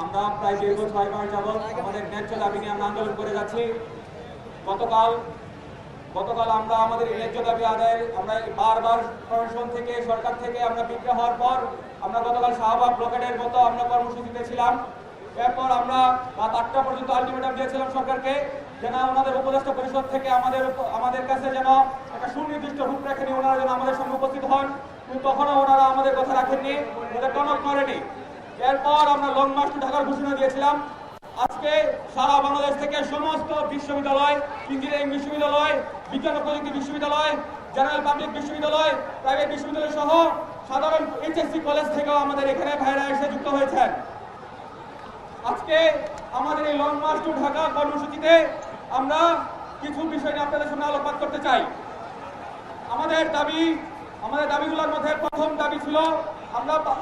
আমরা প্রায় দীর্ঘ 6 মাস যাবৎ আমাদের ন্যায্য দাবি নিয়ে আমরা আন্দোলন করে যাচ্ছি। গতকাল আমরা আমাদের ন্যায্য দাবি আদায়ের আমরা বারবার প্রশাসন থেকে সরকার থেকে আমরা বিক্রি হওয়ার পর আমরা গতকাল শাহবাগ ব্লকেডের মতো আমরা কর্মসূচিতে ছিলাম। এরপর আমরা রাত 8টা পর্যন্ত আলটিমেটাম দিয়েছিলাম সরকারকে, যেন ওনাদের উপদেষ্টা পরিষদ থেকে আমাদের কাছে যেন একটা সুনির্দিষ্ট রূপরেখা নিয়ে ওনারা যেন আমাদের সঙ্গে উপস্থিত হন, কিন্তু তখনও ওনারা আমাদের কথা রাখেননি, ওদের টনক করেনি। এরপর আমরা লং মার্চ টু ঢাকার ঘোষণা দিয়েছিলাম। আজকে সারা বাংলাদেশ থেকে সমস্ত বিশ্ববিদ্যালয়, ইঞ্জিনিয়ারিং বিশ্ববিদ্যালয়, বিজ্ঞান ও প্রযুক্তি বিশ্ববিদ্যালয়, জেনারেল পাবলিক বিশ্ববিদ্যালয়, প্রাইভেট বিশ্ববিদ্যালয় সহ সাধারণ এইচএসসি কলেজ থেকেও আমাদের এখানে ভাইরা এসে যুক্ত হয়েছেন। আজকে আমাদের এই লং মার্চ টু ঢাকা কর্মসূচিতে আমরা কিছু বিষয় নিয়ে আপনাদের সামনে আলোকপাত করতে চাই। আমাদের দাবিগুলোর মধ্যে প্রথম দাবি ছিল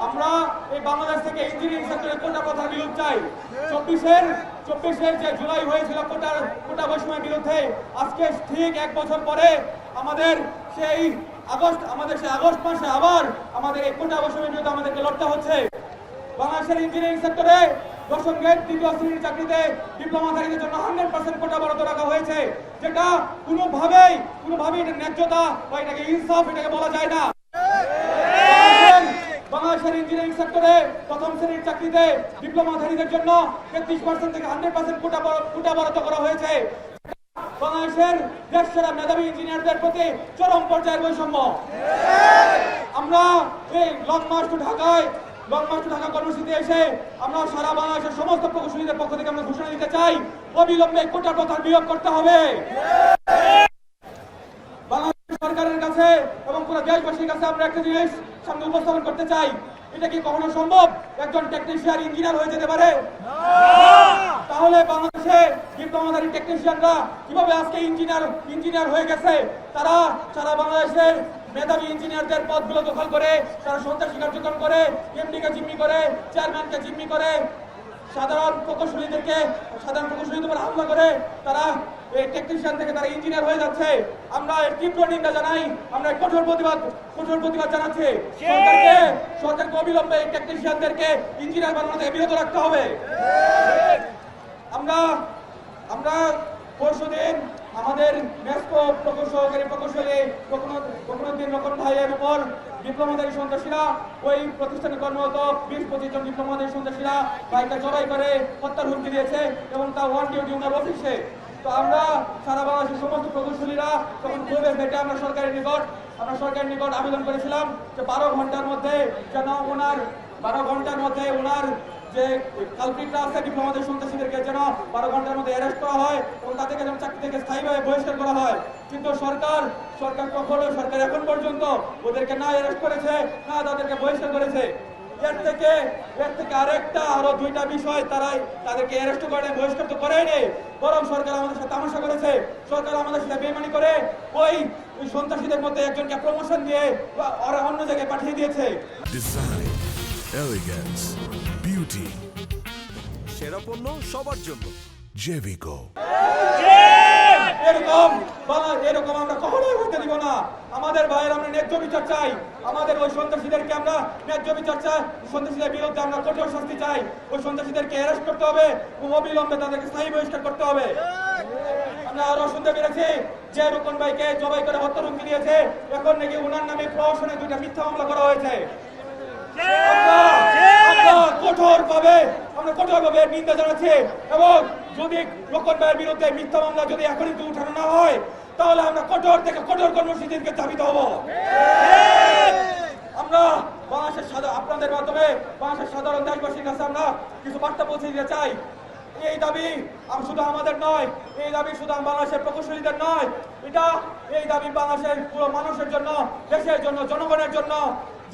আমরা এই বাংলাদেশ থেকে ইঞ্জিনিয়ারিং সেক্টরে কোটা প্রথার বিরোধ চাই। 24-এর যে জুলাই হয়েছিল কোটা বৈষম্যের বিরুদ্ধে, আজকে ঠিক 1 বছর পরে আমাদের সেই আগস্ট মাসে আবার আমাদের এই কোটা বৈষম্যের বিরুদ্ধে আমাদেরকে লড়তে হচ্ছে। বাংলাদেশের ইঞ্জিনিয়ারিং সেক্টরে 10ম গ্রেড 2য় শ্রেণীর চাকরিতে ডিপ্লোমাধারীদের জন্য 100% কোটা বরাদ্দ রাখা হয়েছে, যেটা কোনোভাবেই এটা ন্যায্যতা বা এটাকে ইনসাফ এটাকে বলা যায় না। বাংলাদেশের ইঞ্জিনিয়ারিং সেক্টরে 1ম শ্রেণীর চাকরিতে ডিপ্লোমাধারীদের জন্য 33% থেকে 100% কোটা বরাদ্দ করা হয়েছে। বাংলাদেশের দেশসেরা মেধাবী ইঞ্জিনিয়ারদের প্রতি চরম পর্যায়ের বৈষম্য। আমরা এই লং মার্চ টু ঢাকা কর্মসূচিতে এসে আমরা সারা বাংলাদেশের সমস্ত প্রকৌশলীদের পক্ষ থেকে আমরা ঘোষণা দিতে চাই, অবিলম্বে কোটা প্রথার বিয়োগ করতে হবে। বাংলাদেশ সরকারের কাছে এবং পুরো দেশবাসীর কাছে আমরা একটা জিনিস সামনে উপস্থাপন করতে চাই, এটা কি কখনো সম্ভব একজন টেকনিশিয়ান ইঞ্জিনিয়ার হয়ে যেতে পারে? তাহলে বাংলাদেশে ডিপ্লোমাধারী টেকনিশিয়ানরা কিভাবে আজকে ইঞ্জিনিয়ার হয়ে গেছে? তারা সারা বাংলাদেশের মেধাবী ইঞ্জিনিয়ারদের পদগুলো দখল করে, তারা সন্ত্রাসী কার্যক্রম করে, এমডিকে জিম্মি করে, চেয়ারম্যানকে জিম্মি করে, সাধারণ প্রকৌশলীদের উপর হামলা করে তারা এই টেকনিশিয়ান থেকে তারা ইঞ্জিনিয়ার হয়ে যাচ্ছে। আমরা তীব্র নিন্দা জানাই, আমরা কঠোর প্রতিবাদ জানাচ্ছি। সরকারকে অবিলম্বে এই টেকনিশিয়ানদেরকে ইঞ্জিনিয়ার বানানো থেকে বিরত রাখতে হবে। আমরা পরশুদিন আমাদের মেসকো সহকারী প্রকৌশলী রকনুদ্দিন রকন ভাইয়ের উপর ডিপ্লোমাধারী সন্ত্রাসীরা ওই প্রতিষ্ঠানে কর্মরত 20-25 জন ডিপ্লোমাধারী সন্ত্রাসীরা ভাইকে জবাই করে হত্যার হুমকি দিয়েছে এবং তা ওয়ান ডিউটি ওনার অফিসে। তো আমরা সারা বাংলাদেশের সমস্ত প্রকৌশলীরা তখন ক্ষোভে ফেটে আমরা সরকারের নিকট আবেদন করেছিলাম যে 12 ঘন্টার মধ্যে ওনার যে কালপ্রিটরা আছে ডিপ্লোমাধারী সন্ত্রাসীদেরকে যেন 12 ঘন্টার মধ্যে অ্যারেস্ট করা হয় এবং তাদেরকে যেন চাকরি থেকে স্থায়ীভাবে বহিষ্কার করা হয়। কিন্তু সরকার এখন পর্যন্ত ওদেরকে না অ্যারেস্ট করেছে, না তাদেরকে বহিষ্কার করেছে। এর থেকে আরো 2টা বিষয় তাদেরকে অ্যারেস্ট করে বহিষ্কার তো করেনি, বরং সরকার আমাদের সাথে তামাশা করেছে। সরকার আমাদের সাথে বেইমানি করে ওই সন্ত্রাসীদের মধ্যে একজনকে প্রমোশন দিয়ে অন্য জায়গায় পাঠিয়ে দিয়েছে। ডিজাইন, এলিগেন্স, বিউটি, সেরা পণ্য সবার জন্য জেভিকো। এরকম আমরা কখনোই হতে দিব না। আমাদের ভাইয়ের আমরা ন্যায্য বিচার চাই। আমাদের ওই সন্ত্রাসীদেরকে আমরা ন্যায্য বিচার চাই। সন্ত্রাসীদের বিরুদ্ধে আমরা কঠোর শাস্তি চাই। ওই সন্ত্রাসীদেরকে অ্যারেস্ট করতে হবে এবং অবিলম্বে তাদেরকে স্থায়ী বহিষ্কার করতে হবে। আমরা আরো শুনতে পেরেছি যে রুকন ভাইকে জবাই করে হত্যার হুমকি দিয়েছে, এখন নাকি ওনার নামে প্রশাসনে 2টা মিথ্যা মামলা করা হয়েছে। আমরা কঠোরভাবে নিন্দা জানাচ্ছি এবং যদি রোকন ভাইয়ের বিরুদ্ধে মিথ্যা মামলা যদি এখনই উঠানো না হয়, তাহলে আমরা কঠোর থেকে কঠোর কর্মসূচিকে ধাবিত হব। আমরা আপনাদের মাধ্যমে বাংলাদেশের সাধারণ দেশবাসীর কাছে আমরা কিছু বার্তা পৌঁছে দিতে চাই। এই দাবি শুধু আমাদের নয়, এই দাবি শুধু বাংলাদেশের প্রকৌশলীদের নয়, এই দাবি বাংলাদেশের পুরো মানুষের জন্য, দেশের জন্য, জনগণের জন্য।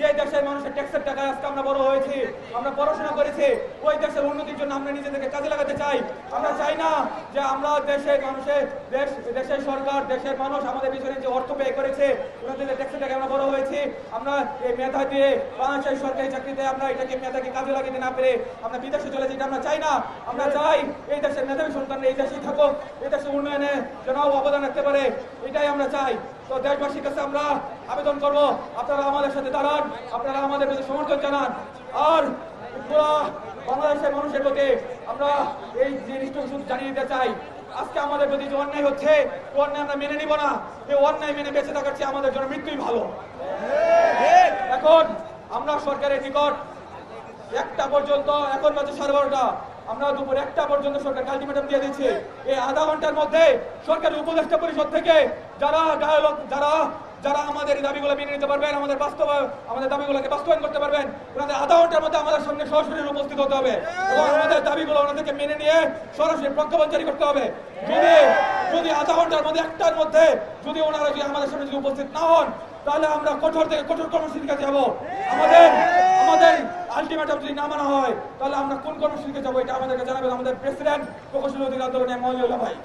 যে দেশের মানুষের ট্যাক্সের টাকায় আজকে আমরা বড় হয়েছি, আমরা পড়াশোনা করেছি, ওই দেশের উন্নতির জন্য আমরা নিজেদেরকে কাজে লাগাতে চাই। আমরা চাই না যে আমরা দেশের সরকার, দেশের মানুষ আমাদের পিছনে যে অর্থ ব্যয় করেছে, ওনাদের ট্যাক্সের টাকায় আমরা বড় হয়েছি, আমরা এই মেধা দিয়ে বাংলাদেশের সরকারি চাকরিতে আমরা মেধাকে কাজে লাগাতে না পেরে আমরা বিদেশে চলে যেতে আমরা চাই না। আমরা চাই এই দেশের মেধাবী সন্তানরা এই দেশেই থাকুক, এই দেশের উন্নয়নে যেন অবদান রাখতে পারে, এটাই আমরা চাই। তো দেশবাসীর কাছে আমরা আবেদন করব, আপনারা আমাদের সাথে দাঁড়ান, আপনারা আমাদের প্রতি সমর্থন জানান। আর বাংলাদেশের মানুষের প্রতি আমরা এই জিনিসটা শুধু জানিয়ে দিতে চাই, আজকে আমাদের প্রতি যে অন্যায় হচ্ছে, এই অন্যায় আমরা মেনে নিব না। এই অন্যায় মেনে বেঁচে থাকার চেয়ে আমাদের জন্য মৃত্যুই ভালো। এখন আমরা সরকারের নিকট 1টা পর্যন্ত, এখন বাজে 12:30, আমরা দুপুর 1টা পর্যন্ত সরকার আলটিমেটাম দিয়ে দিচ্ছি। এই আধা ঘন্টার মধ্যে সরকারের উপদেষ্টা পরিষদ থেকে যারা ডায়ালগ, যারা আমাদের দাবিগুলো মেনে নিতে পারবেন, আমাদের দাবিগুলোকে বাস্তবায়ন করতে পারবেন, ওনাদের আধা ঘন্টার মধ্যে আমাদের সামনে সরাসরি উপস্থিত হতে হবে এবং আমাদের দাবিগুলো ওনাদেরকে মেনে নিয়ে সরাসরি প্রজ্ঞাপন জারি করতে হবে। যদি আধা ঘন্টার মধ্যে, 1টার মধ্যে যদি ওনারা যদি আমাদের সামনে যদি উপস্থিত না হন, তাহলে আমরা কঠোর থেকে কঠোর কর্মসূচির কাছে যাবো। আমাদের আলটিমেটাম যদি না মানা হয়, তাহলে আমরা কোন কর্মসূচিতে যাবো এটা আমাদেরকে জানাবেন আমাদের প্রেসিডেন্ট প্রকৌশল অধিকার আন্দোলনের মহিউল্লাহ ভাই।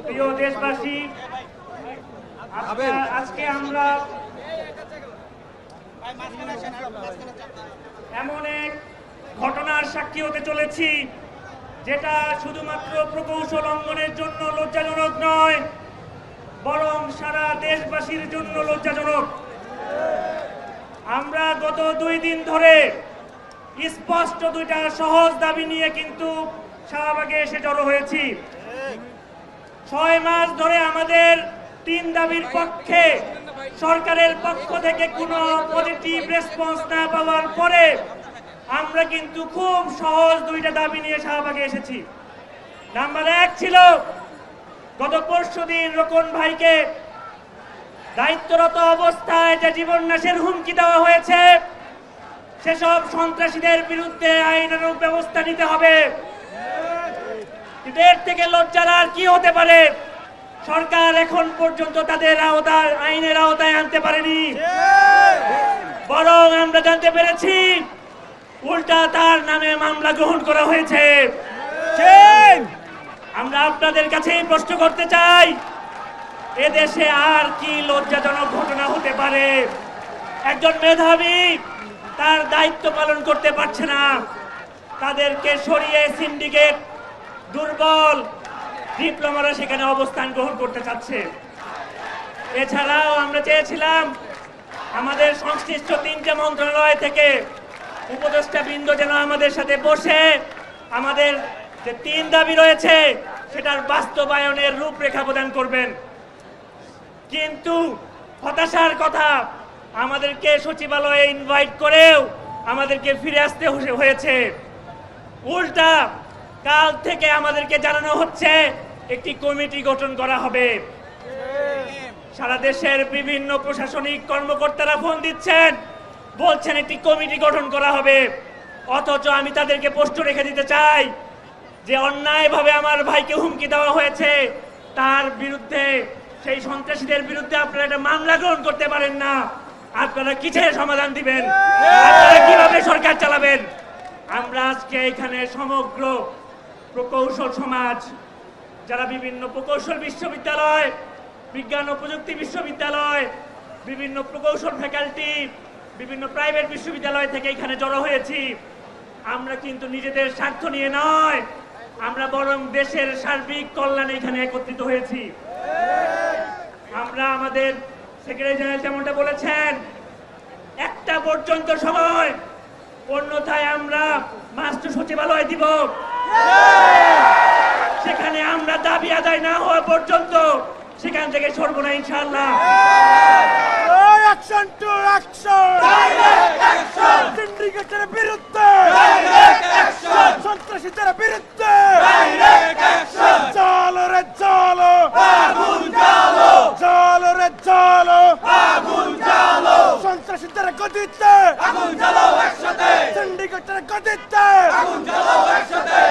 প্রিয় দেশবাসী, আজকে আমরা এমন এক ঘটনার সাক্ষী হতে চলেছি যেটা শুধুমাত্র প্রকৌশল অঙ্গনের জন্য লজ্জাজনক নয়, বরং সারা দেশবাসীর জন্য লজ্জাজনক। আমরা গত 2 দিন ধরে স্পষ্ট 2টা সহজ দাবি নিয়ে কিন্তু শাহবাগে এসে জড়ো হয়েছি। 6 মাস ধরে আমাদের 3 দাবির পক্ষে সরকারের পক্ষ থেকে কোনো পজিটিভ রেসপন্স না পাওয়ার পরে আমরা কিন্তু খুব সহজ 2টা দাবি নিয়ে শাহবাগে এসেছি। নাম্বার 1 ছিল গত পরশুদিন রোকন ভাইকে দায়িত্বরত অবস্থায় যে জীবন নাশের হুমকি দেওয়া হয়েছে, সেসব সন্ত্রাসীদের বিরুদ্ধে আইনানুগ ব্যবস্থা নিতে হবে। এর থেকে লজ্জার আর কি হতে পারে? সরকার এখন পর্যন্ত তাদের আইনের আওতায় আনতে পারেনি, বরং আমরা জানতে পেরেছি উল্টা তার নামে মামলা গ্রহণ করা হয়েছে। আমরা আপনাদের কাছে প্রশ্ন করতে চাই, এদেশে আর কি লজ্জাজনক ঘটনা হতে পারে? একজন মেধাবী তার দায়িত্ব পালন করতে পারছে না, তাদেরকে সরিয়ে সিন্ডিকেট, দুর্বল ডিপ্লোমারা সেখানে অবস্থান গ্রহণ করতে চাচ্ছে। এছাড়াও আমরা চেয়েছিলাম আমাদের সংশ্লিষ্ট 3টে মন্ত্রণালয় থেকে উপদেষ্টা বৃন্দ যেন আমাদের সাথে বসে আমাদের যে 3 দাবি রয়েছে সেটার বাস্তবায়নের রূপরেখা প্রদান করবেন। কিন্তু হতাশার কথা, আমাদেরকে সচিবালয়ে ইনভাইট করেও আমাদেরকে ফিরে আসতে হয়েছে। উল্টা কাল থেকে আমাদেরকে জানানো হচ্ছে একটি কমিটি গঠন করা হবে। সারা দেশের বিভিন্ন প্রশাসনিক কর্মকর্তারা ফোন দিচ্ছেন, বলছেন একটি কমিটি গঠন করা হবে, অথচ আমি তাদেরকে প্রশ্ন রেখে দিতে চাই যে অন্যায়ভাবে আমার ভাইকে হুমকি দেওয়া হয়েছে, তার বিরুদ্ধে, সেই সন্ত্রাসীদের বিরুদ্ধে আপনারা একটা মামলা গ্রহণ করতে পারেন না। আপনারা কিসের সমাধান দিবেন? আপনারা কিভাবে সরকার চালাবেন? আমরা আজকে এখানে সমগ্র প্রকৌশল সমাজ, যারা বিভিন্ন প্রকৌশল বিশ্ববিদ্যালয়, বিজ্ঞান ও প্রযুক্তি বিশ্ববিদ্যালয়, বিভিন্ন প্রকৌশল ফ্যাকাল্টি, বিভিন্ন প্রাইভেট বিশ্ববিদ্যালয় থেকে এখানে জড়ো হয়েছি। আমরা কিন্তু নিজেদের স্বার্থ নিয়ে নয়, আমরা বরং দেশের সার্বিক কল্যাণে এখানে একত্রিত হয়েছি। আমরা আমাদের সেক্রেটারি জেনারেল যেমনটা বলেছেন, 1টা পর্যন্ত সময়, অন্যথায় আমরা মাস্টার সচিবালয় দিব। সেখানে আমরা দাবি আদায় না হওয়া পর্যন্ত সেখান থেকে সরবো না ইনশাআল্লাহ। Action to action, direct action, সিন্ডিকেটের বিরুদ্ধে ডাইরেক্ট অ্যাকশন, সন্ত্রাসীদের বিরুদ্ধে ডাইরেক্ট অ্যাকশন। চলো রে চলো, আগুন জ্বালো, চলো রে চলো, আগুন জ্বালো, সন্ত্রাসীদের গদিতে আগুন জ্বালাও একসাথে, সিন্ডিকেটের গদিতে আগুন জ্বালাও একসাথে।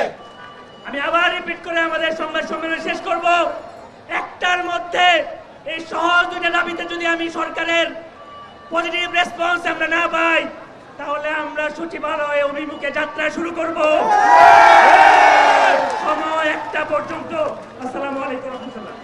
আমি আবার রিপিট করে আমাদের সংবাদ সম্মেলন শেষ করব। 1টার মধ্যে এই সহজ 2টা দাবিতে যদি আমি সরকারের পজিটিভ রেসপন্স আমরা না পাই, তাহলে আমরা সচিবালয়ে অভিমুখে যাত্রা শুরু করব। সময় 1টা পর্যন্ত। আসসালামু আলাইকুম রহমতুল্লাহ।